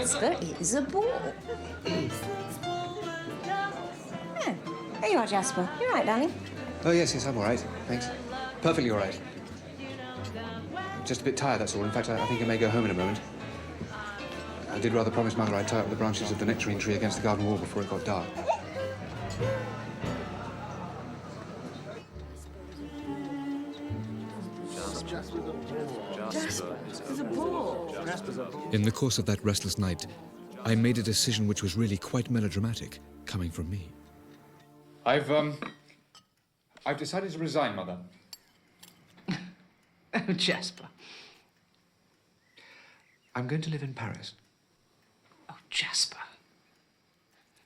Jasper, it's a ball. Oh, there you are, Jasper. You all right, darling? Oh, yes, I'm all right. Thanks. Perfectly all right. Just a bit tired, that's all. In fact, I think I may go home in a moment. I did rather promise Mother I'd tie up the branches of the nectarine tree against the garden wall before it got dark. In the course of that restless night, I made a decision which was really quite melodramatic, coming from me. I've decided to resign, Mother. Oh, Jasper. I'm going to live in Paris. Oh, Jasper.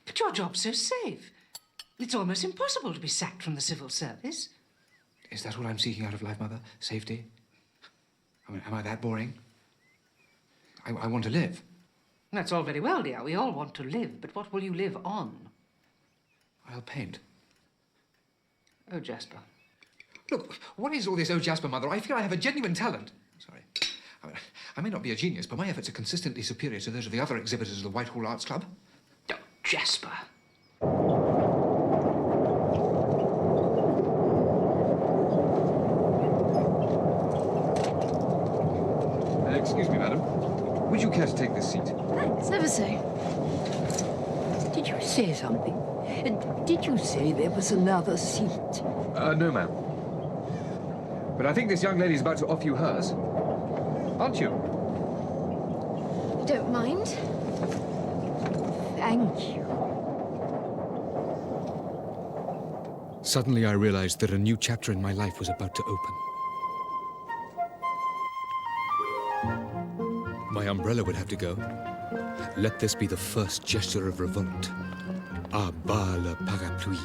But your job's so safe. It's almost impossible to be sacked from the civil service. Is that what I'm seeking out of life, Mother? Safety? I mean, am I that boring? I want to live. That's all very well, dear. We all want to live, but what will you live on? I'll paint. Oh, Jasper. Look, what is all this, oh, Jasper, Mother? I feel I have a genuine talent. Sorry. I may not be a genius, but my efforts are consistently superior to those of the other exhibitors of the Whitehall Arts Club. Oh, Jasper. Excuse me, madam. Would you care to take this seat? Thanks, ever so. Did you say something? Did you say there was another seat? No, ma'am. But I think this young lady's about to offer you hers. Aren't you? Don't mind. Thank you. Suddenly I realized that a new chapter in my life was about to open. My umbrella would have to go. Let this be the first gesture of revolt. À bas le parapluie.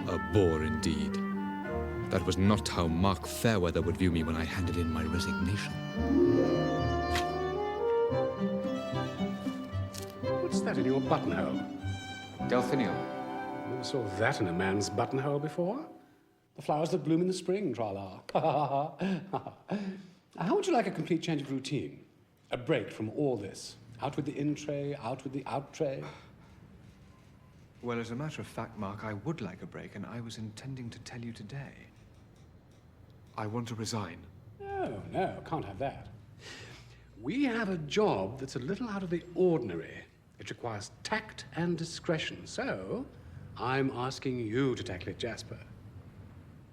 A bore indeed. That was not how Mark Fairweather would view me when I handed in my resignation. What's that in your buttonhole? Delphinium. Never saw that in a man's buttonhole before. The flowers that bloom in the spring, tra-la. How would you like a complete change of routine? A break from all this? Out with the in tray, out with the out tray? Well, as a matter of fact, Mark, I would like a break, and I was intending to tell you today. I want to resign. No, can't have that. We have a job that's a little out of the ordinary. It requires tact and discretion, so I'm asking you to tackle it, Jasper.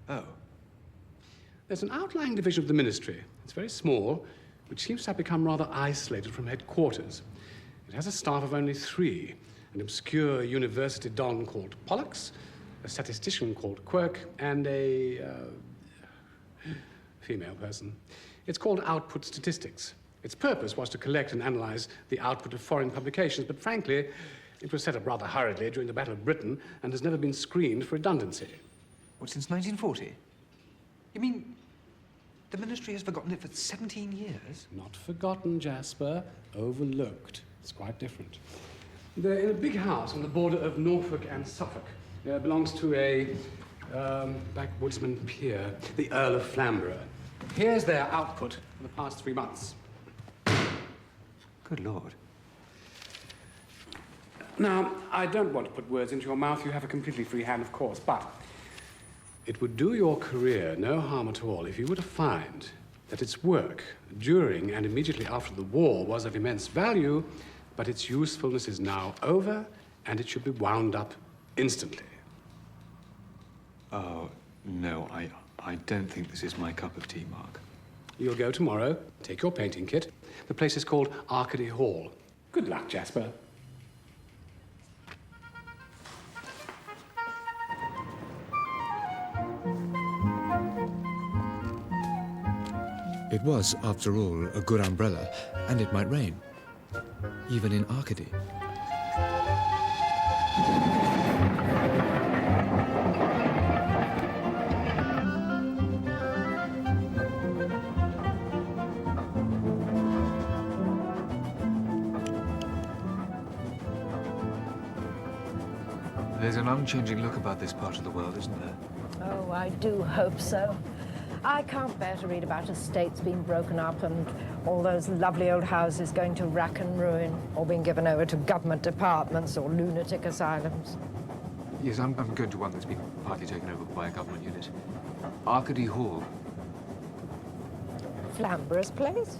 Oh. There's an outlying division of the ministry. It's very small, which seems to have become rather isolated from headquarters. It has a staff of only 3, an obscure university don called Pollux, a statistician called Quirk, and a female person. It's called Output Statistics. Its purpose was to collect and analyze the output of foreign publications, but frankly, it was set up rather hurriedly during the Battle of Britain and has never been screened for redundancy. What, since 1940? You mean the ministry has forgotten it for 17 years? Not forgotten, Jasper. Overlooked. It's quite different. They're in a big house on the border of Norfolk and Suffolk. It belongs to a backwoodsman peer, the Earl of Flamborough. Here's their output for the past 3 months. Good Lord. Now, I don't want to put words into your mouth. You have a completely free hand, of course, but it would do your career no harm at all if you were to find that its work during and immediately after the war was of immense value, but its usefulness is now over, and it should be wound up instantly. Oh, no, I don't think this is my cup of tea, Mark. You'll go tomorrow, take your painting kit. The place is called Arcady Hall. Good luck, Jasper. It was, after all, a good umbrella, and it might rain. Even in Arcady. There's an unchanging look about this part of the world, isn't there? Oh, I do hope so. I can't bear to read about estates being broken up and all those lovely old houses going to rack and ruin or being given over to government departments or lunatic asylums. Yes, I'm going to one that's been partly taken over by a government unit. Arcady Hall. Flamborough's place?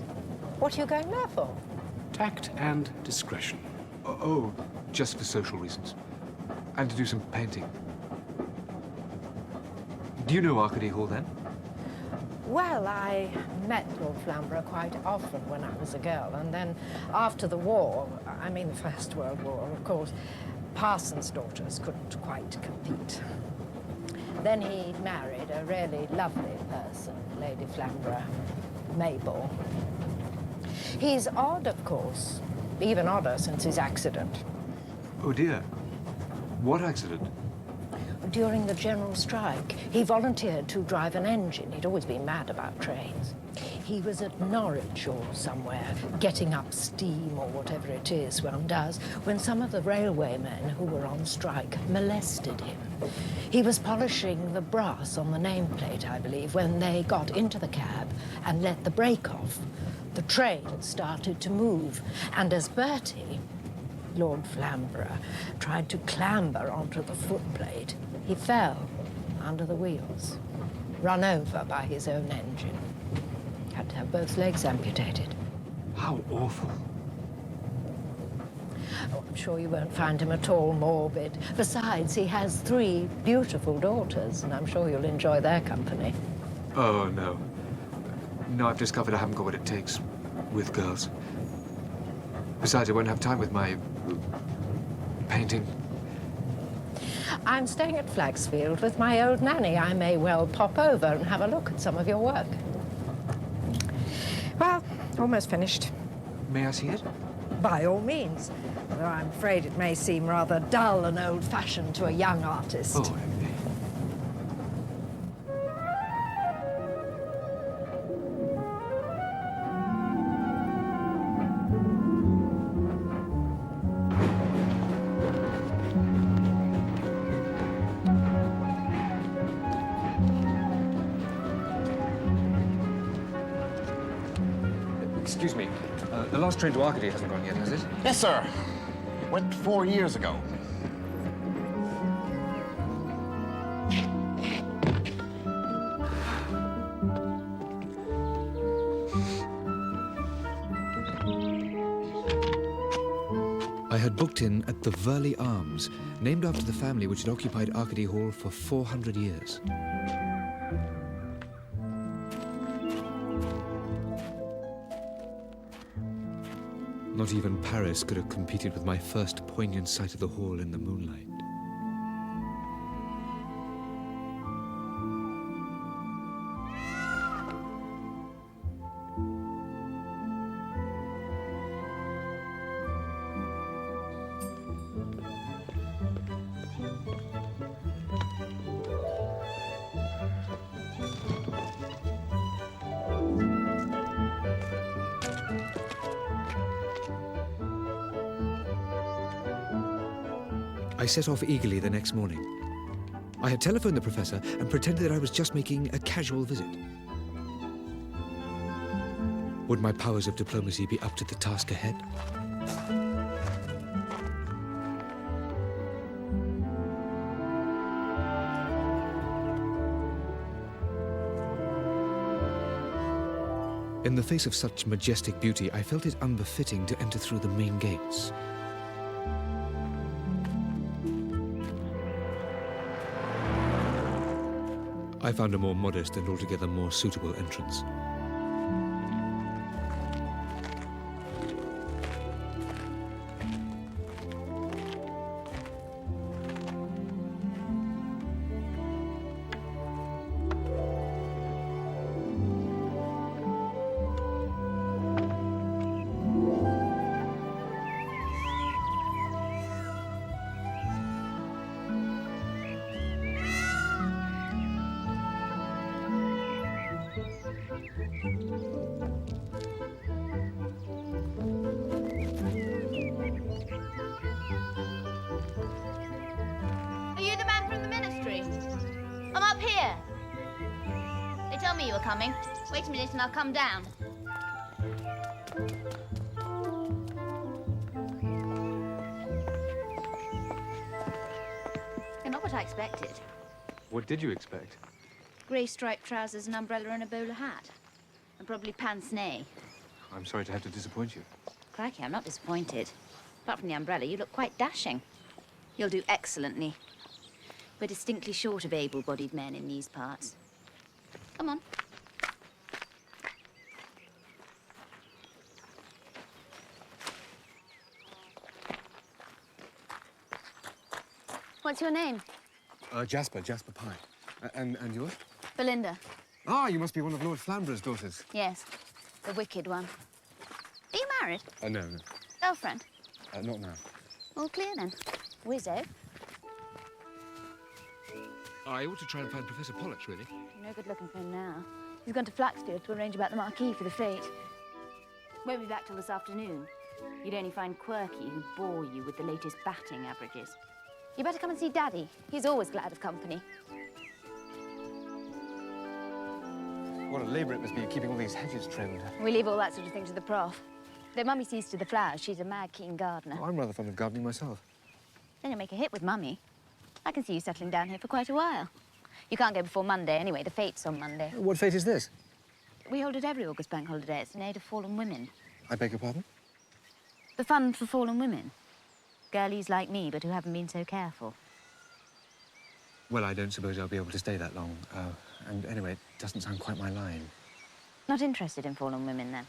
What are you going there for? Tact and discretion. Oh, just for social reasons. And to do some painting. Do you know Arcady Hall, then? Well, I met Lord Flamborough quite often when I was a girl, and then after the war, I mean the First World War, of course, parsons' daughters couldn't quite compete. Then he married a really lovely person, Lady Flamborough, Mabel. He's odd, of course, even odder since his accident. Oh, dear. What accident? During the general strike, he volunteered to drive an engine. He'd always been mad about trains. He was at Norwich or somewhere, getting up steam or whatever it is one does, when some of the railway men who were on strike molested him. He was polishing the brass on the nameplate, I believe, when they got into the cab and let the brake off. The train had started to move, and as Bertie, Lord Flamborough, tried to clamber onto the footplate, he fell under the wheels, run over by his own engine. Had to have both legs amputated. How awful. Oh, I'm sure you won't find him at all morbid. Besides, he has 3 beautiful daughters, and I'm sure you'll enjoy their company. Oh, no. No, I've discovered I haven't got what it takes with girls. Besides, I won't have time with my painting. I'm staying at Flaxfield with my old nanny. I may well pop over and have a look at some of your work. Well, almost finished. May I see it? By all means. Although I'm afraid it may seem rather dull and old-fashioned to a young artist. Oh, excuse me. The last train to Arcady hasn't gone yet, has it? Yes, sir. Went 4 years ago. I had booked in at the Verley Arms, named after the family which had occupied Arcady Hall for 400 years. Not even Paris could have competed with my first poignant sight of the hall in the moonlight. I set off eagerly the next morning. I had telephoned the professor and pretended that I was just making a casual visit. Would my powers of diplomacy be up to the task ahead? In the face of such majestic beauty, I felt it unbefitting to enter through the main gates. I found a more modest and altogether more suitable entrance. were coming. Wait a minute and I'll come down. You're not what I expected. What did you expect? Grey striped trousers, an umbrella and a bowler hat. And probably pince-nez. I'm sorry to have to disappoint you. Crikey, I'm not disappointed. Apart from the umbrella, you look quite dashing. You'll do excellently. We're distinctly short of able-bodied men in these parts. Come on. What's your name? Jasper Pye. And yours? Belinda. Ah, you must be one of Lord Flamborough's daughters. Yes, the wicked one. Are you married? No. Girlfriend? Not now. All clear then. Wizzo. I ought to try and find Professor Pollux, really. No good looking for him now. He's gone to Flaxfield to arrange about the Marquis for the fete. Won't be back till this afternoon. You'd only find Quirky who'd bore you with the latest batting averages. You better come and see Daddy. He's always glad of company. What a labour it must be keeping all these hedges trimmed. We leave all that sort of thing to the prof. Though Mummy sees to the flowers, she's a mad keen gardener. Oh, I'm rather fond of gardening myself. Then you'll make a hit with Mummy. I can see you settling down here for quite a while. You can't go before Monday anyway. The fete's on Monday. What fete is this? We hold it every August bank holiday. It's in aid of fallen women. I beg your pardon? The fund for fallen women. Girlies like me, but who haven't been so careful. Well, I don't suppose I'll be able to stay that long. And anyway, it doesn't sound quite my line. Not interested in fallen women, then?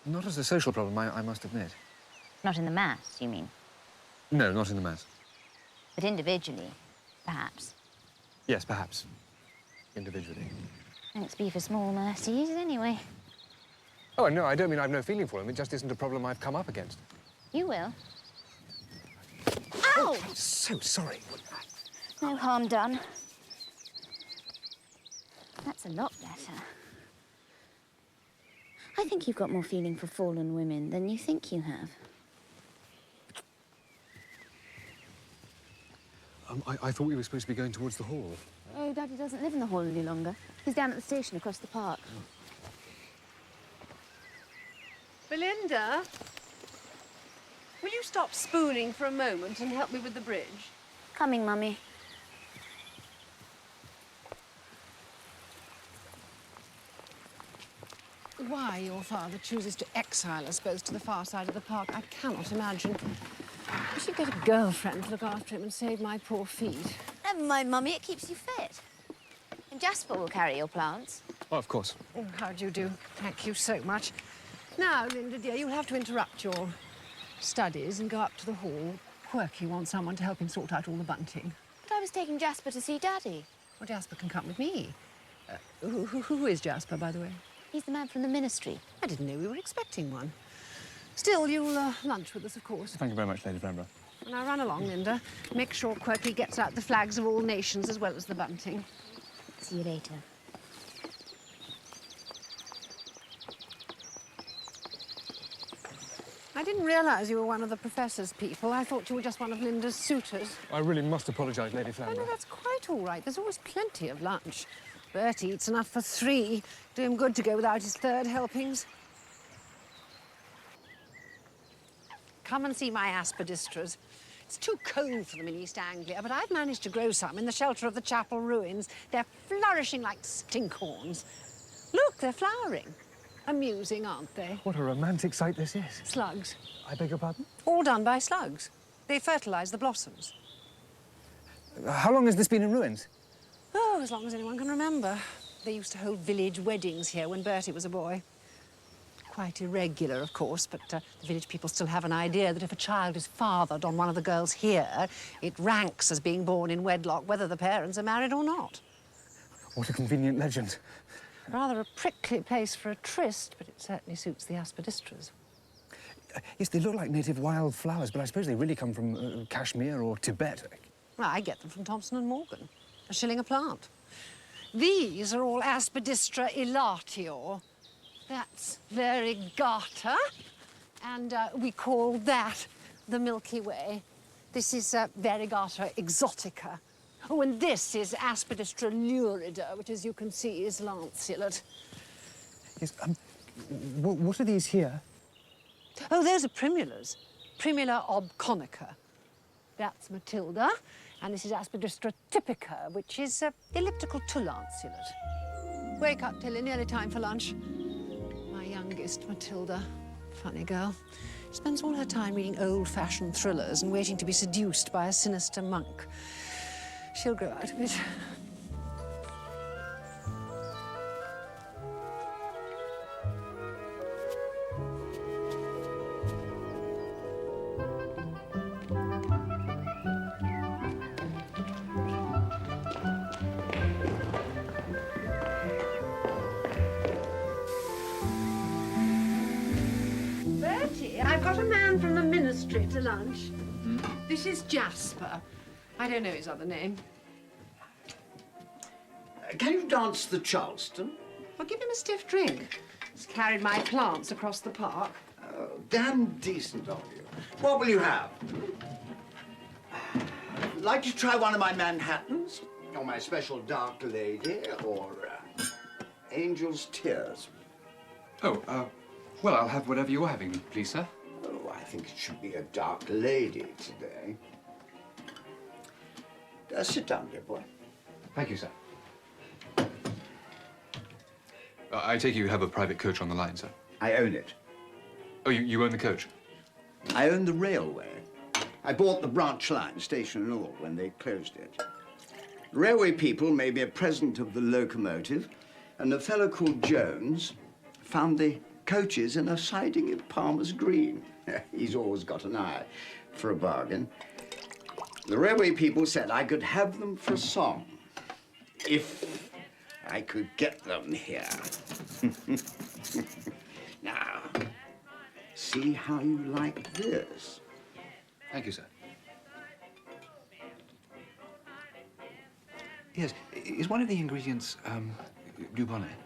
Not as a social problem, I must admit. Not in the mass, you mean? No, not in the mass. But individually, perhaps. Yes, perhaps. Individually. Thanks be for small mercies, anyway. Oh, no, I don't mean I've no feeling for them. It just isn't a problem I've come up against. You will. Ow! Oh, I'm so sorry. No harm done. That's a lot better. I think you've got more feeling for fallen women than you think you have. I thought we were supposed to be going towards the hall. Oh, Daddy doesn't live in the hall any longer. He's down at the station across the park. Belinda, will you stop spooning for a moment and help me with the bridge? Coming, Mummy. Why your father chooses to exile us both to the far side of the park, I cannot imagine. We should get a girlfriend to look after him and save my poor feet. Never mind, Mummy, it keeps you fit. And Jasper will carry your plants. Oh, of course. Oh, how do you do? Thank you so much. Now, Linda, dear, you'll have to interrupt your studies and go up to the hall. Quirky wants someone to help him sort out all the bunting. But I was taking Jasper to see Daddy. Well, Jasper can come with me. Who is Jasper, by the way? He's the man from the ministry. I didn't know we were expecting one. Still, you'll lunch with us, of course. Thank you very much, Lady Flamborough. Now, run along, Linda. Make sure Quirky gets out the flags of all nations as well as the bunting. See you later. I didn't realise you were one of the Professor's people. I thought you were just one of Linda's suitors. I really must apologise, Lady Oh, Flamborough. no, that's quite all right. There's always plenty of lunch. Bert eats enough for 3. Do him good to go without his 3rd helpings. Come and see my aspidistras. It's too cold for them in East Anglia, but I've managed to grow some in the shelter of the chapel ruins. They're flourishing like stinkhorns. Look, they're flowering. Amusing, aren't they? What a romantic sight this is. Slugs. I beg your pardon? All done by slugs. They fertilise the blossoms. How long has this been in ruins? Oh, as long as anyone can remember. They used to hold village weddings here when Bertie was a boy. Quite irregular, of course, but the village people still have an idea that if a child is fathered on one of the girls here, it ranks as being born in wedlock, whether the parents are married or not. What a convenient legend. Rather a prickly place for a tryst, but it certainly suits the aspidistras. Yes, they look like native wild flowers, but I suppose they really come from Kashmir or Tibet. Well, I get them from Thompson & Morgan. A shilling a plant. These are all Aspidistra elatior. That's variegata, and we call that the Milky Way. This is variegata exotica. Oh, and this is Aspidistra lurida, which, as you can see, is lanceolate. Yes, what are these here? Oh, those are primulas. Primula obconica. That's Matilda. And this is Aspidistra typica, which is elliptical to lanceolate. Wake up, Tilly, nearly time for lunch. My youngest, Matilda. Funny girl. Spends all her time reading old-fashioned thrillers and waiting to be seduced by a sinister monk. She'll grow out of it. Bertie, I've got a man from the ministry to lunch. This is Jasper. I don't know his other name. Can you dance the Charleston? Well, give him a stiff drink. He's carried my plants across the park. Oh, damn decent of you. What will you have? Like to try one of my Manhattans? Or my special dark lady? Or Angel's Tears? Oh, well, I'll have whatever you're having, please, sir. Oh, I think it should be a dark lady today. Sit down, dear boy. Thank you, sir. I take it you have a private coach on the line, sir? I own it. Oh, you own the coach? I own the railway. I bought the branch line, station and all, when they closed it. Railway people made me a present of the locomotive, and a fellow called Jones found the coaches in a siding in Palmer's Green. He's always got an eye for a bargain. The railway people said I could have them for a song, if I could get them here. Now, see how you like this. Thank you, sir. Yes, is one of the ingredients, Dubonnet?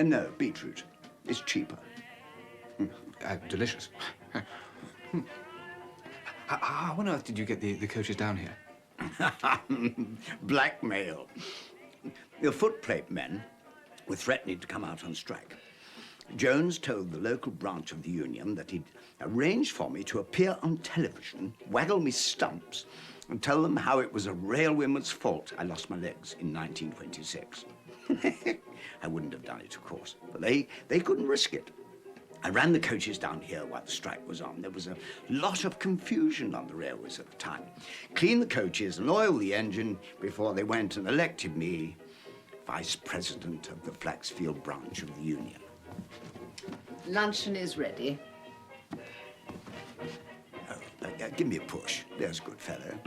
No, beetroot. It's cheaper. Delicious. How on earth did you get the coaches down here? Blackmail. The footplate men were threatening to come out on strike. Jones told the local branch of the union that he'd arranged for me to appear on television, waggle me stumps, and tell them how it was a railwayman's fault I lost my legs in 1926. I wouldn't have done it, of course, but they couldn't risk it. I ran the coaches down here while the strike was on. There was a lot of confusion on the railways at the time. Cleaned the coaches and oiled the engine before they went and elected me vice president of the Flaxfield branch of the union. Luncheon is ready. Oh, give me a push. There's a good fellow.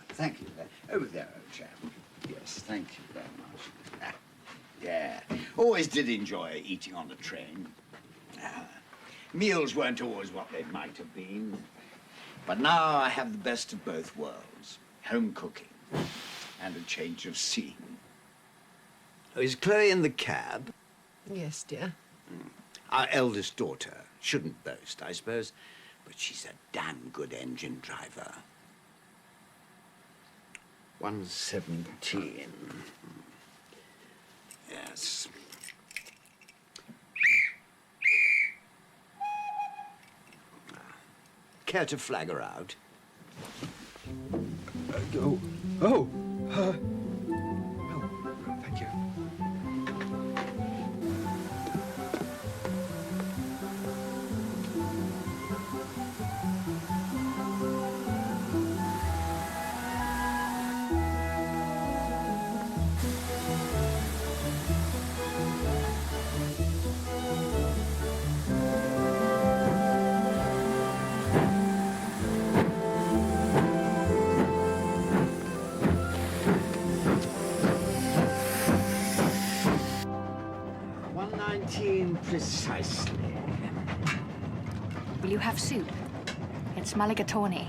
Thank you. Over there, old chap. Yes, thank you very much. Yeah, always did enjoy eating on the train. Meals weren't always what they might have been. But now I have the best of both worlds. Home cooking and a change of scene. Oh, is Chloe in the cab? Yes, dear. Our eldest daughter. Shouldn't boast, I suppose, but she's a damn good engine driver. 117. Yes. Care to flag her out? Well, thank you. Precisely. Will you have soup? It's mulligatawny.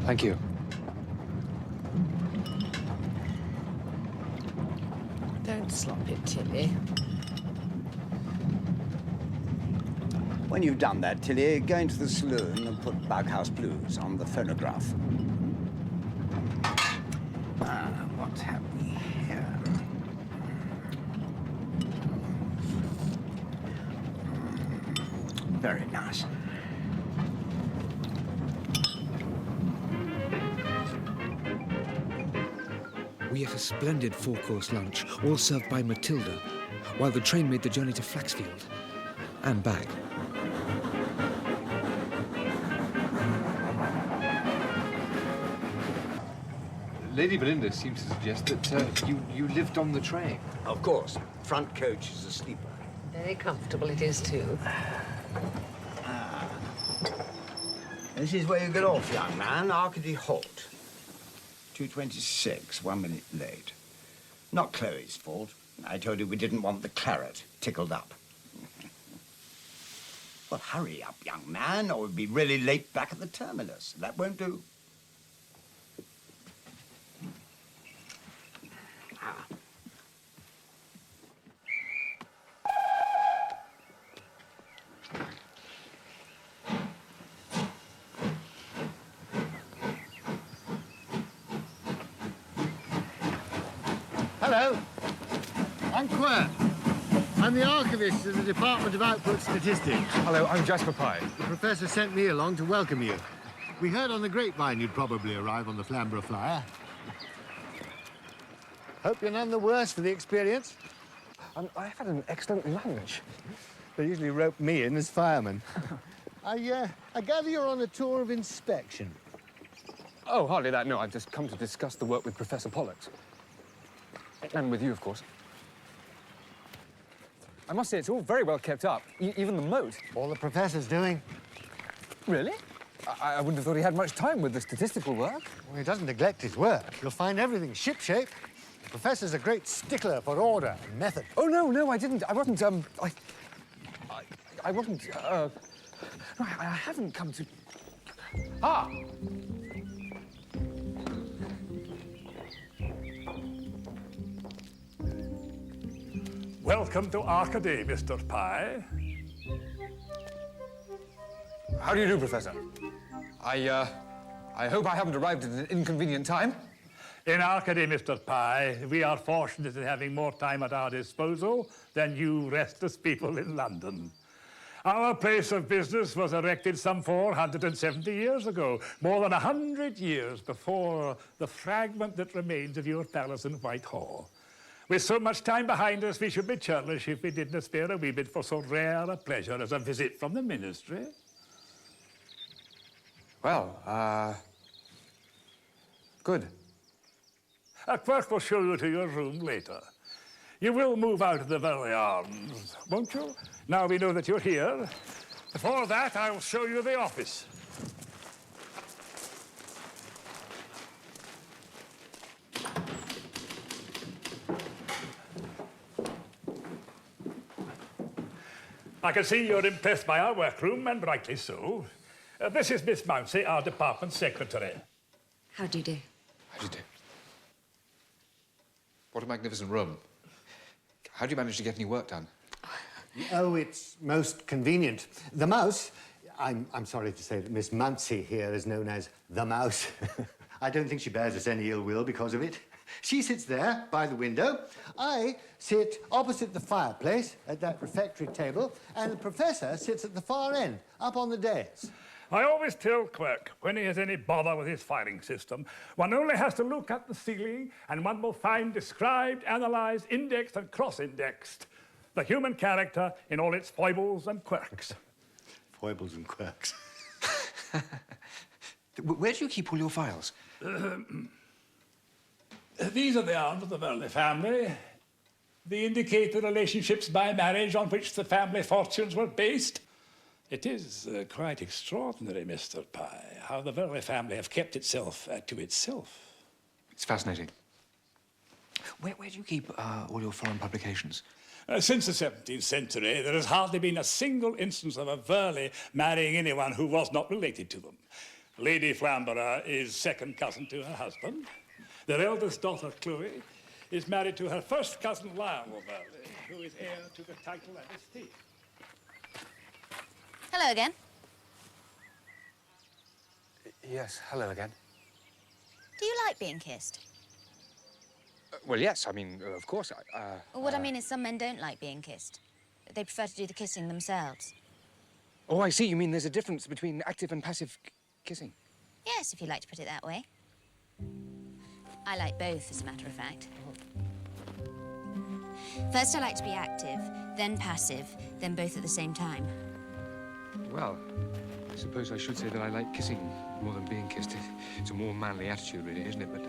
Thank you. Don't slop it, Tilly. When you've done that, Tilly, go into the saloon and put Baghouse Blues on the phonograph. What have we here? Very nice. We ate a splendid four-course lunch, all served by Matilda, while the train made the journey to Flaxfield and back. Lady Belinda seems to suggest that you lived on the train. Of course. Front coach is a sleeper. Very comfortable it is, too. This is where you get off, young man. Arcady Halt. 2:26, 1 minute late. Not Chloe's fault. I told you we didn't want the claret tickled up. Well, hurry up, young man, or we'll be really late back at the terminus. That won't do. Hello. I'm Quirk. I'm the archivist of the Department of Output Statistics. Hello, I'm Jasper Pye. The professor sent me along to welcome you. We heard on the grapevine you'd probably arrive on the Flamborough Flyer. Hope you're none the worse for the experience. I've had an excellent lunch. They usually rope me in as fireman. I gather you're on a tour of inspection. Oh, hardly that, no. I've just come to discuss the work with Professor Pollux. And with you, of course. I must say, it's all very well kept up. Even the moat. All the professor's doing. Really? I wouldn't have thought he had much time with the statistical work. Well, he doesn't neglect his work. You'll find everything shipshape. The professor's a great stickler for order and method. Oh, no, I didn't. I wasn't, I wasn't, no, I haven't come to... Ah! Welcome to Arcady, Mr. Pye. How do you do, Professor? I hope I haven't arrived at an inconvenient time. In Arcady, Mr. Pye, we are fortunate in having more time at our disposal than you restless people in London. Our place of business was erected some 470 years ago, more than 100 years before the fragment that remains of your palace in Whitehall. With so much time behind us, we should be churlish if we didn't spare a wee bit for so rare a pleasure as a visit from the ministry. Well, good. A clerk will show you to your room later. You will move out of the Valley Arms, won't you? Now we know that you're here. Before that, I'll show you the office. I can see you're impressed by our workroom, and rightly so. This is Miss Mounsey, our department secretary. How do you do? How do you do? What a magnificent room. How do you manage to get any work done? Oh, it's most convenient. The mouse, I'm sorry to say that Miss Mounsey here is known as the mouse. I don't think she bears us any ill will because of it. She sits there by the window. I sit opposite the fireplace at that refectory table, and the professor sits at the far end, up on the dais. I always tell Quirk, when he has any bother with his firing system, one only has to look at the ceiling and one will find described, analysed, indexed and cross-indexed the human character in all its foibles and quirks. Foibles and quirks. Where do you keep all your files? These are the arms of the Maloney family. They indicate the relationships by marriage on which the family fortunes were based. It is quite extraordinary, Mr. Pye, how the Maloney family have kept itself to itself. It's fascinating. Where do you keep all your foreign publications? Since the 17th century, there has hardly been a single instance of a Burley marrying anyone who was not related to them. Lady Flamborough is second cousin to her husband. Their eldest daughter, Chloe, is married to her first cousin, Lionel Burley, who is heir to the title and estate. Hello again. Yes, hello again. Do you like being kissed? Well, yes, I mean, of course. Well, what I mean is some men don't like being kissed. They prefer to do the kissing themselves. Oh, I see. You mean there's a difference between active and passive kissing? Yes, if you like to put it that way. I like both, as a matter of fact. First, I like to be active, then passive, then both at the same time. Well, I suppose I should say that I like kissing more than being kissed. It's a more manly attitude, really, isn't it? But,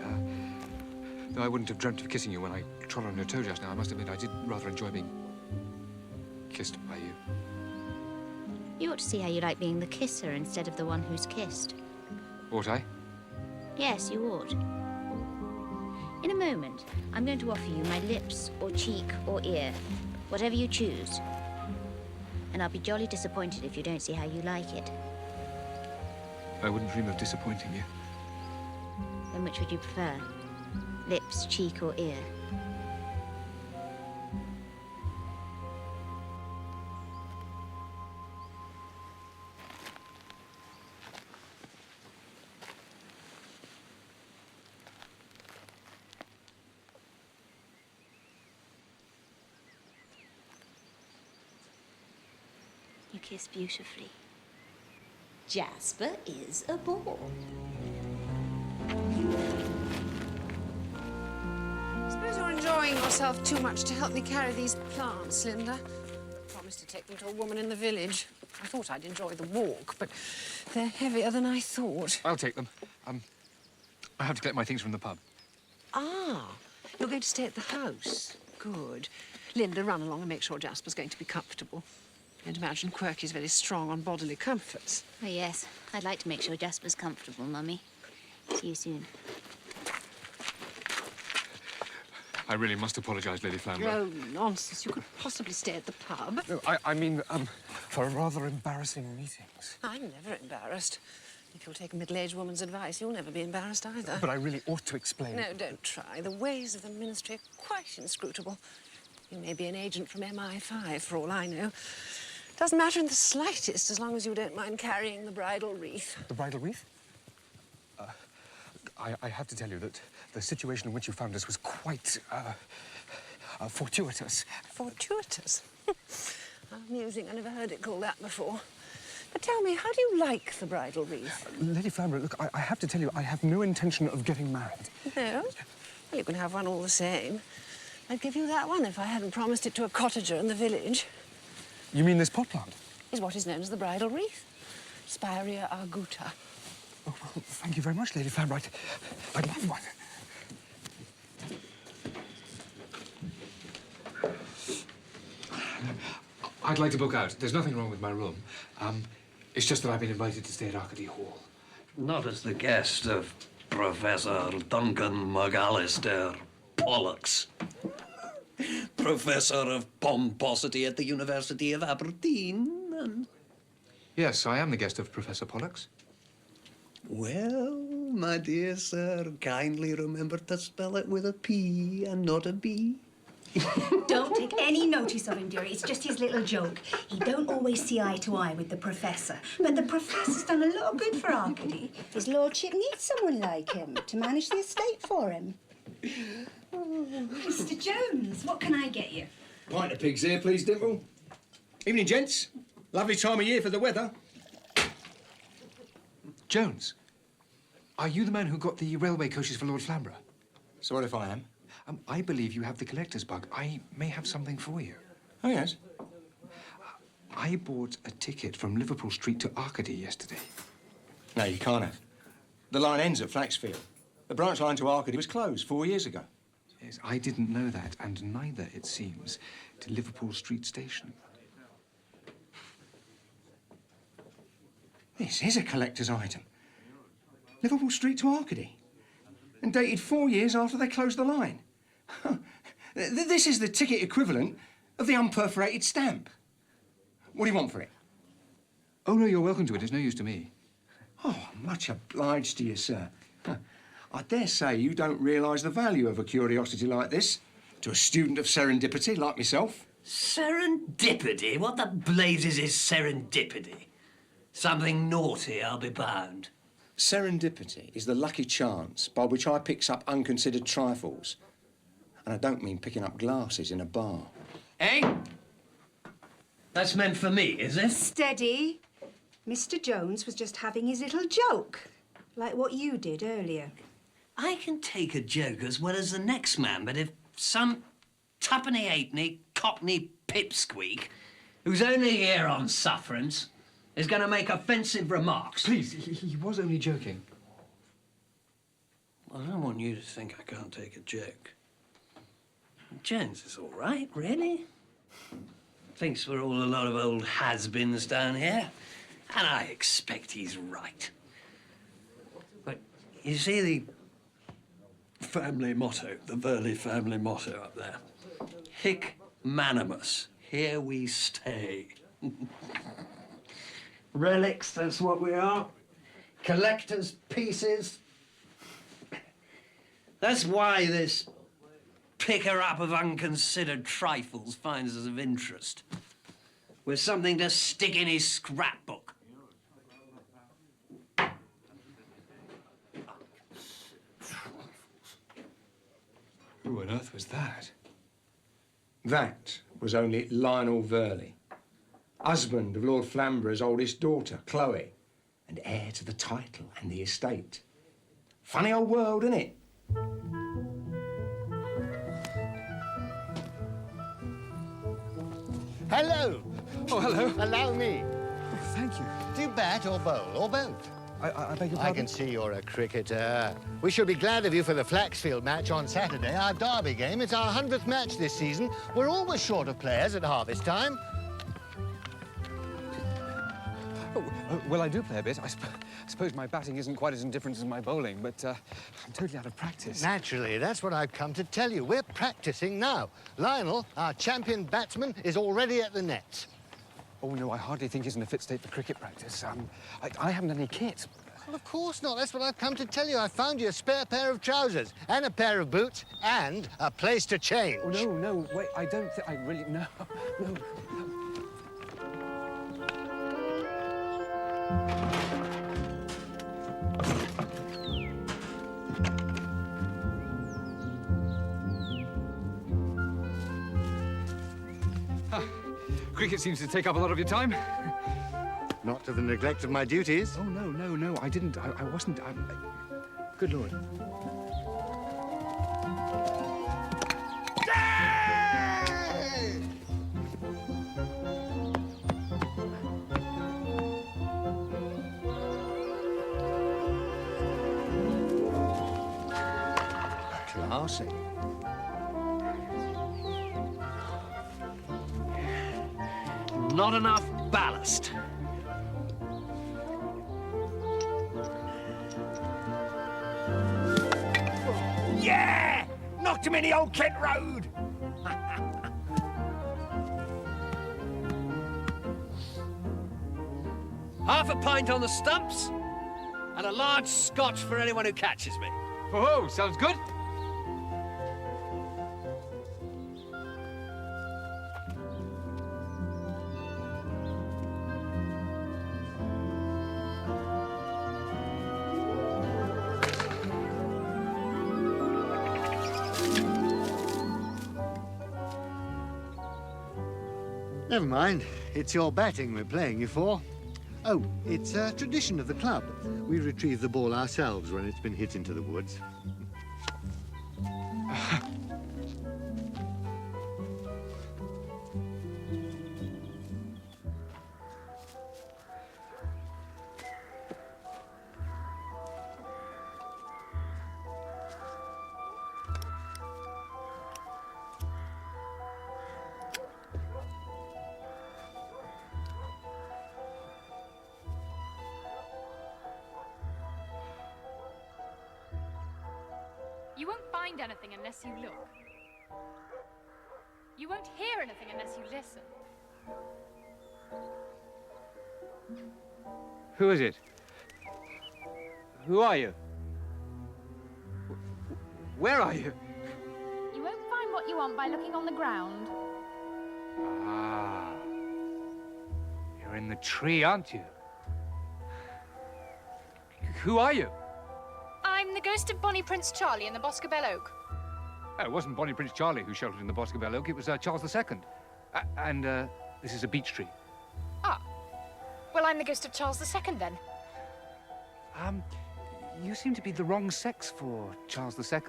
though I wouldn't have dreamt of kissing you when I trod on your toe just now, I must admit I did rather enjoy being kissed by you. You ought to see how you like being the kisser instead of the one who's kissed. Ought I? Yes, you ought. In a moment, I'm going to offer you my lips or cheek or ear, whatever you choose. And I'll be jolly disappointed if you don't see how you like it. I wouldn't dream of disappointing you. Then which would you prefer? Lips, cheek or ear? You kiss beautifully. Jasper is a bore. Suppose you're enjoying yourself too much to help me carry these plants, Linda. I promised to take them to a woman in the village. I thought I'd enjoy the walk, but they're heavier than I thought. I'll take them. I have to collect my things from the pub. Ah, you're going to stay at the house. Good. Linda, run along and make sure Jasper's going to be comfortable. I'd imagine Quirky's very strong on bodily comforts. Oh, yes. I'd like to make sure Jasper's comfortable, Mummy. See you soon. I really must apologise, Lady Flamborough. Oh, nonsense. You could possibly stay at the pub. No, I mean, for rather embarrassing meetings. I'm never embarrassed. If you'll take a middle-aged woman's advice, you'll never be embarrassed either. But I really ought to explain. No, don't try. The ways of the ministry are quite inscrutable. You may be an agent from MI5, for all I know. Doesn't matter in the slightest, as long as you don't mind carrying the bridal wreath. The bridal wreath? I have to tell you that the situation in which you found us was quite, fortuitous. Fortuitous? Amusing. I never heard it called that before. But tell me, how do you like the bridal wreath? Lady Flamborough, look, I have to tell you, I have no intention of getting married. No? Well, you can have one all the same. I'd give you that one if I hadn't promised it to a cottager in the village. You mean this pot plant? Is what is known as the bridal wreath. Spirea arguta. Oh, well, thank you very much, Lady Flamborough. I'd love one. I'd like to book out. There's nothing wrong with my room. It's just that I've been invited to stay at Arcady Hall. Not as the guest of Professor Duncan McAllister Pollux. Professor of Pomposity at the University of Aberdeen, and... Yes, I am the guest of Professor Pollux. Well, my dear sir, kindly remember to spell it with a P and not a B. Don't take any notice of him, dearie. It's just his little joke. He don't always see eye to eye with the Professor. But the Professor's done a lot of good for Arcady. His lordship needs someone like him to manage the estate for him. Mr. Jones, what can I get you? Pint of pig's ear, please, Dimple. Evening, gents. Lovely time of year for the weather. Jones, are you the man who got the railway coaches for Lord Flamborough? So what if I am? I believe you have the collector's bug. I may have something for you. Oh, yes? I bought a ticket from Liverpool Street to Arcady yesterday. No, you can't have. The line ends at Flaxfield. The branch line to Arcady was closed 4 years ago. Yes, I didn't know that, and neither, it seems, to Liverpool Street Station. This is a collector's item. Liverpool Street to Arcady. And dated 4 years after they closed the line. This is the ticket equivalent of the unperforated stamp. What do you want for it? Oh, no, you're welcome to it. It's no use to me. Oh, much obliged to you, sir. I dare say you don't realise the value of a curiosity like this to a student of serendipity like myself. Serendipity? What the blazes is serendipity? Something naughty, I'll be bound. Serendipity is the lucky chance by which I picks up unconsidered trifles. And I don't mean picking up glasses in a bar. Eh? That's meant for me, is it? Steady. Mr. Jones was just having his little joke, like what you did earlier. I can take a joke as well as the next man, but if some tuppenny-halfpenny cockney pipsqueak who's only here on sufferance is going to make offensive remarks... Please, he was only joking. Well, I don't want you to think I can't take a joke. Jones is all right, really. Thinks we're all a lot of old has-beens down here, and I expect he's right. But you see the family motto, the Burley family motto up there? Hic Manimus, here we stay. Relics, that's what we are. Collector's pieces. That's why this picker-up of unconsidered trifles finds us of interest. With something to stick in his scrapbook. Who on earth was that? That was only Lionel Verley, husband of Lord Flamborough's oldest daughter, Chloe, and heir to the title and the estate. Funny old world, isn't it? Hello. Oh, hello. Allow me. Oh, thank you. Do you bat or bowl or both? I beg your I pardon? can see you're a cricketer. We shall be glad of you for the Flaxfield match on Saturday, our derby game. It's our 100th match this season. We're always short of players at harvest time. Oh, well, I do play a bit. I suppose my batting isn't quite as indifferent as my bowling, but I'm totally out of practice. Naturally, that's what I've come to tell you. We're practicing now. Lionel, our champion batsman, is already at the nets. Oh, no, I hardly think he's in a fit state for cricket practice. I haven't any kit. Well, of course not. That's what I've come to tell you. I found you a spare pair of trousers and a pair of boots and a place to change. Oh, no, wait, I don't think... I really... No. Cricket seems to take up a lot of your time. Not to the neglect of my duties. Oh, no, I didn't. I wasn't. Good Lord. Classy. Not enough ballast. Yeah! Knocked him in the old Kent Road! Half a pint on the stumps, and a large scotch for anyone who catches me. Oh, sounds good. Never mind. It's your batting we're playing you for. Oh, it's a tradition of the club. We retrieve the ball ourselves when it's been hit into the woods. You won't find anything unless you look. You won't hear anything unless you listen. Who is it? Who are you? Where are you? You won't find what you want by looking on the ground. Ah. You're in the tree, aren't you? Who are you? I'm the ghost of Bonnie Prince Charlie in the Boscobel Oak. It wasn't Bonnie Prince Charlie who sheltered in the Boscobel Oak, it was Charles II. And this is a beech tree. Ah. Well, I'm the ghost of Charles II, then. You seem to be the wrong sex for Charles II.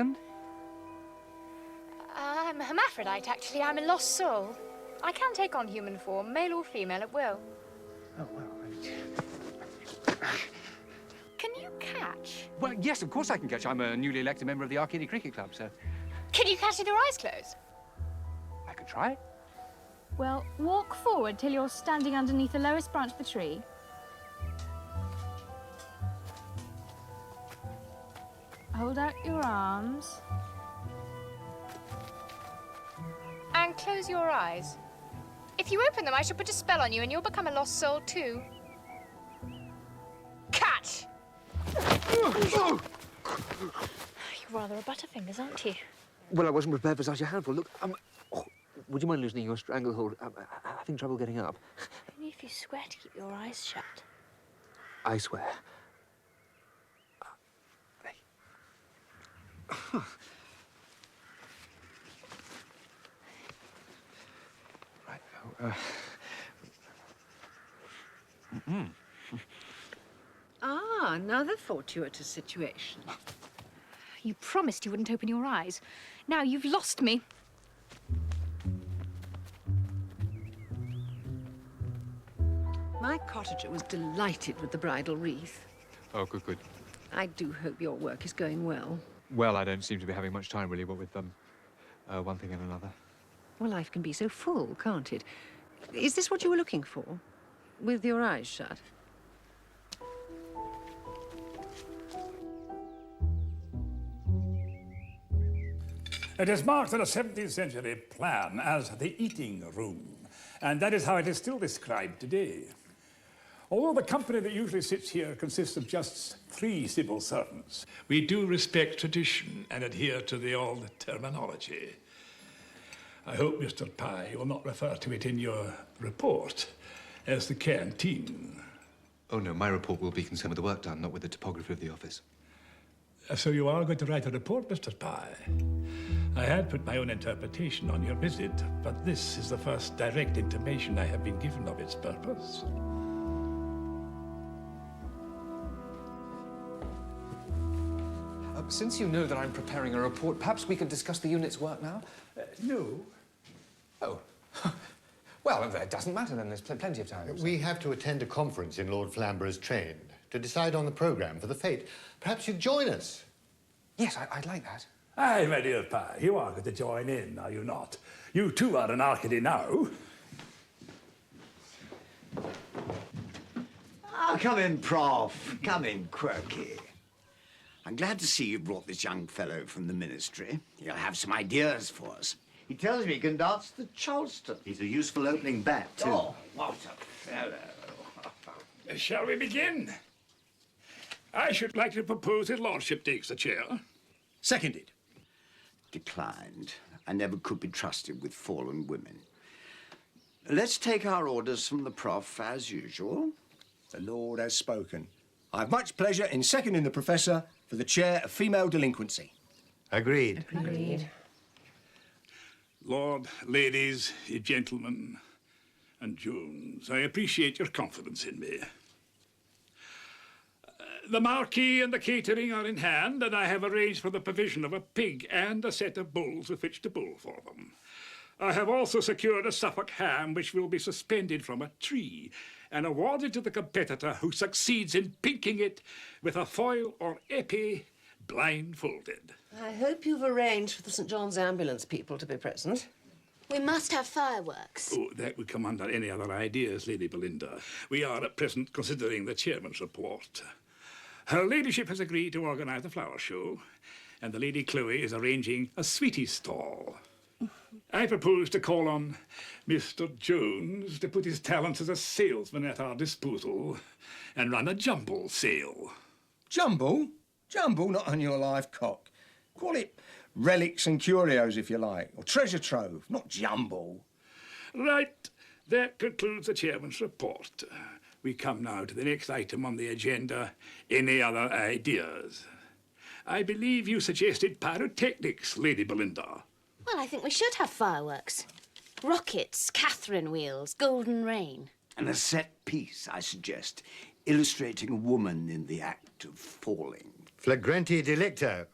I'm a hermaphrodite, actually. I'm a lost soul. I can take on human form, male or female, at will. Oh, well, Can you catch? Well, yes, of course I can catch. I'm a newly elected member of the Arcady Cricket Club, so... Can you catch with your eyes closed? I could try. Well, walk forward till you're standing underneath the lowest branch of the tree. Hold out your arms. And close your eyes. If you open them, I shall put a spell on you and you'll become a lost soul too. Catch! You're rather a butterfingers, aren't you? Well, I wasn't prepared for such a handful. Look, would you mind loosening your stranglehold? I'm having trouble getting up. Only if you swear to keep your eyes shut. I swear. Right, now, Another fortuitous situation. You promised you wouldn't open your eyes. Now you've lost me. My cottager was delighted with the bridal wreath. Oh, good, good. I do hope your work is going well. Well, I don't seem to be having much time, really, what with one thing and another. Well, life can be so full, can't it? Is this what you were looking for? With your eyes shut? It is marked in a 17th century plan as the eating room, and that is how it is still described today. Although the company that usually sits here consists of just 3 civil servants, we do respect tradition and adhere to the old terminology. I hope, Mr. Pye, will not refer to it in your report as the canteen. Oh, no, my report will be concerned with the work done, not with the topography of the office. So you are going to write a report, Mr. Pye? I had put my own interpretation on your visit, but this is the first direct intimation I have been given of its purpose. Since you know that I'm preparing a report, perhaps we could discuss the unit's work now? No. Oh. Well, it doesn't matter then. There's plenty of time. We have to attend a conference in Lord Flamborough's train to decide on the programme for the fete. Perhaps you'd join us. Yes, I'd like that. Aye, my dear Pye, you are going to join in, are you not? You too are an Arcady now. Oh, come in, Prof. Come in, Quirky. I'm glad to see you brought this young fellow from the ministry. He'll have some ideas for us. He tells me he can dance the Charleston. He's a useful opening bat, too. Oh, what a fellow. Shall we begin? I should like to propose his lordship takes the chair. Seconded. Declined. I never could be trusted with fallen women. Let's take our orders from the Prof, as usual. The Lord has spoken. I have much pleasure in seconding the Professor for the chair of female delinquency. Agreed. Agreed. Lord, ladies, gentlemen, and Jones, I appreciate your confidence in me. The marquee and the catering are in hand, and I have arranged for the provision of a pig and a set of bulls with which to bull for them. I have also secured a Suffolk ham which will be suspended from a tree and awarded to the competitor who succeeds in pinking it with a foil or épée blindfolded. I hope you've arranged for the St. John's ambulance people to be present. We must have fireworks. Oh, that would come under any other ideas, Lady Belinda. We are at present considering the chairman's report. Her ladyship has agreed to organise a flower show, and the Lady Chloe is arranging a sweetie stall. I propose to call on Mr. Jones to put his talents as a salesman at our disposal and run a jumble sale. Jumble? Jumble, not on your live cock. Call it relics and curios, if you like, or treasure trove, not jumble. Right. That concludes the chairman's report. We come now to the next item on the agenda. Any other ideas? I believe you suggested pyrotechnics, Lady Belinda. Well, I think we should have fireworks. Rockets, Cathryn wheels, golden rain. And a set piece, I suggest, illustrating a woman in the act of falling. Flagrante delicto.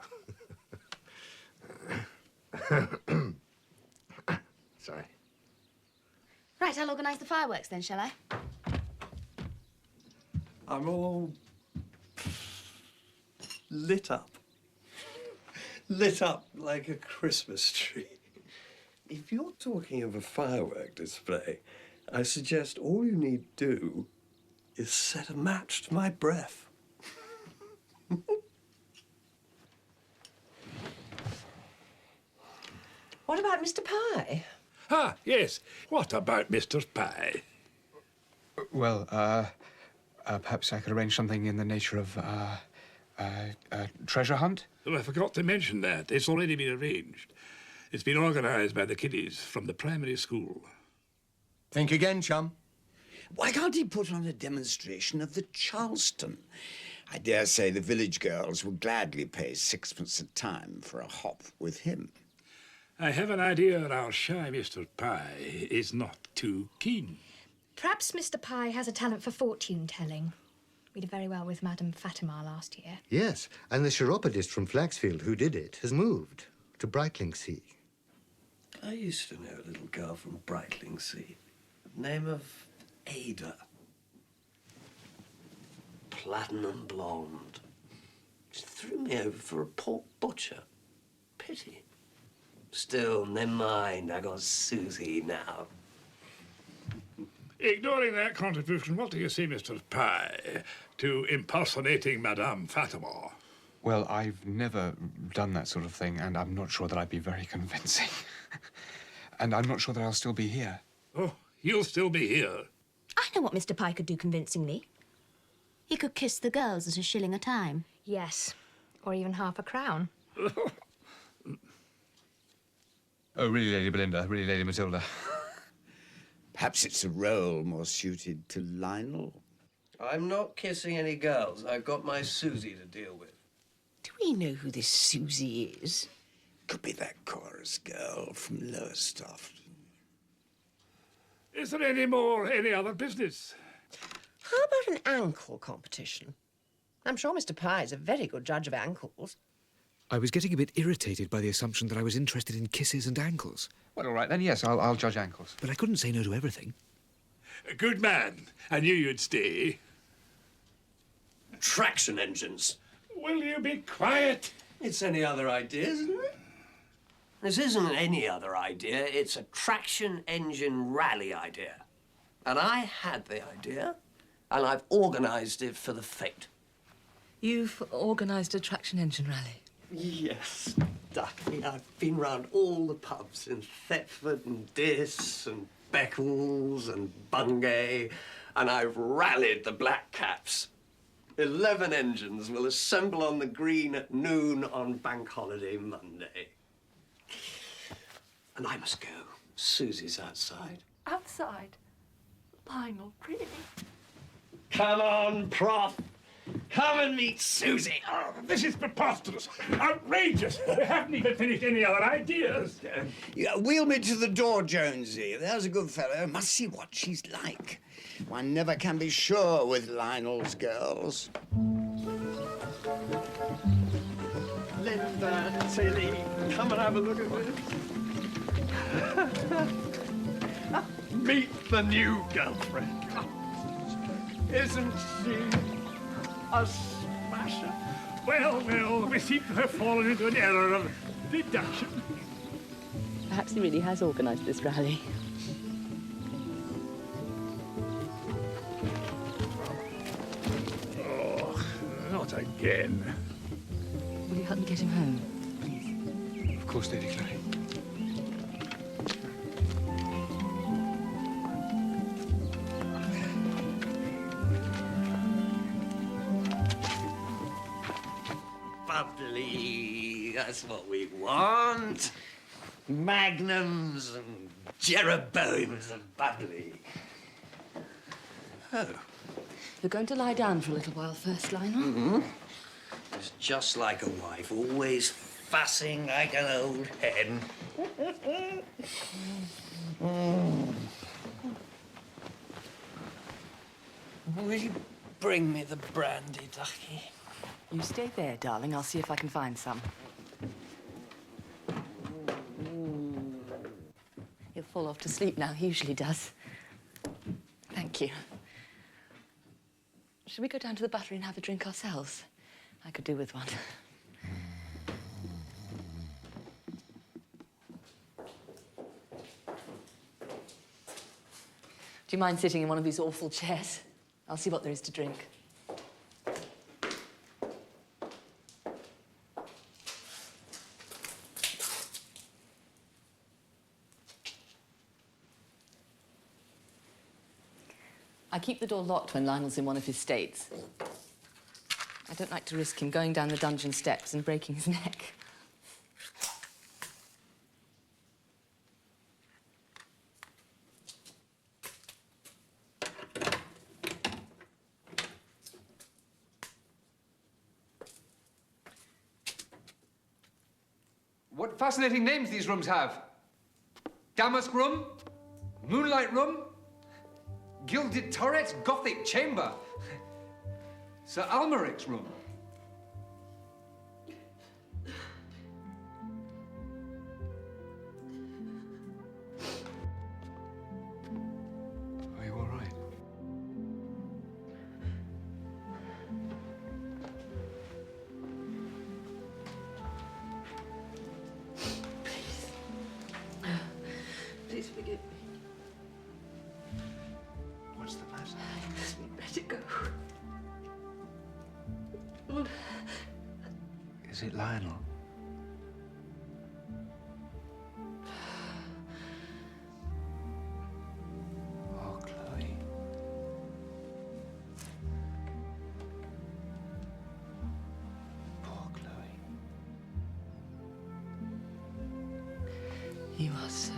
Sorry. Right, I'll organise the fireworks then, shall I? I'm all lit up. Lit up like a Christmas tree. If you're talking of a firework display, I suggest all you need do is set a match to my breath. What about Mr. Pye? Ah, yes. What about Mr. Pye? Well, perhaps I could arrange something in the nature of, a treasure hunt? Oh, I forgot to mention that. It's already been arranged. It's been organised by the kiddies from the primary school. Think again, chum. Why can't he put on a demonstration of the Charleston? I dare say the village girls would gladly pay 6 a time for a hop with him. I have an idea our shy Mr. Pye is not too keen. Perhaps Mr. Pye has a talent for fortune-telling. We did very well with Madame Fatima last year. Yes, and the chiropodist from Flaxfield who did it has moved to Brightlingsea. I used to know a little girl from Brightlingsea. Name of Ada. Platinum blonde. She threw me over for a pork butcher. Pity. Still, never mind. I got Susie now. Ignoring that contribution, what do you say, Mr. Pye, to impersonating Madame Fatima? Well, I've never done that sort of thing, and I'm not sure that I'd be very convincing. And I'm not sure that I'll still be here. Oh, you'll still be here. I know what Mr. Pye could do convincingly. He could kiss the girls at $1 a time. Yes, or even half a crown. Oh, really, Lady Belinda? Really, Lady Matilda? Perhaps it's a role more suited to Lionel. I'm not kissing any girls. I've got my Susie to deal with. Do we know who this Susie is? Could be that chorus girl from Lowestoft. Is there any other business? How about an ankle competition? I'm sure Mr. Pye is a very good judge of ankles. I was getting a bit irritated by the assumption that I was interested in kisses and ankles. Well, all right, then, yes, I'll judge ankles. But I couldn't say no to everything. Good man. I knew you'd stay. Traction engines. Will you be quiet? It's any other idea, isn't it? This isn't any other idea. It's a traction engine rally idea. And I had the idea, and I've organised it for the fete. You've organised a traction engine rally? Yes, Ducky. I've been round all the pubs in Thetford and Diss and Beccles and Bungay, and I've rallied the Black Caps. 11 engines will assemble on the green at noon on Bank Holiday Monday. And I must go. Susie's outside. Outside? Lionel, really? Come on, Prof. Come and meet Susie. Oh, this is preposterous. Outrageous. We haven't even finished any other ideas. Yeah, wheel me to the door, Jonesy. There's a good fellow. Must see what she's like. One never can be sure with Lionel's girls. Linda, Tilly, come and have a look at this. Meet the new girlfriend. Isn't she a smasher? Well, we seem to have fallen into an error of deduction. Perhaps he really has organised this rally. Oh, not again. Will you help me get him home? Of course, Lady Clary. Bubbly, that's what we want. Magnums and Jeroboams and bubbly. Oh. You're going to lie down for a little while first, Lionel? Mm-hmm. It's just like a wife, always fussing like an old hen. Will you bring me the brandy, ducky? You stay there, darling. I'll see if I can find some. He'll fall off to sleep now. He usually does. Thank you. Should we go down to the buttery and have a drink ourselves? I could do with one. Do you mind sitting in one of these awful chairs? I'll see what there is to drink. I keep the door locked when Lionel's in one of his states. I don't like to risk him going down the dungeon steps and breaking his neck. What fascinating names these rooms have. Damask room, moonlight room, gilded turret, Gothic chamber. Sir Almeric's room. Are you all right? Please forgive me. What's the matter? We'd better go. Is it Lionel? Oh, Chloe. Poor Chloe. You are so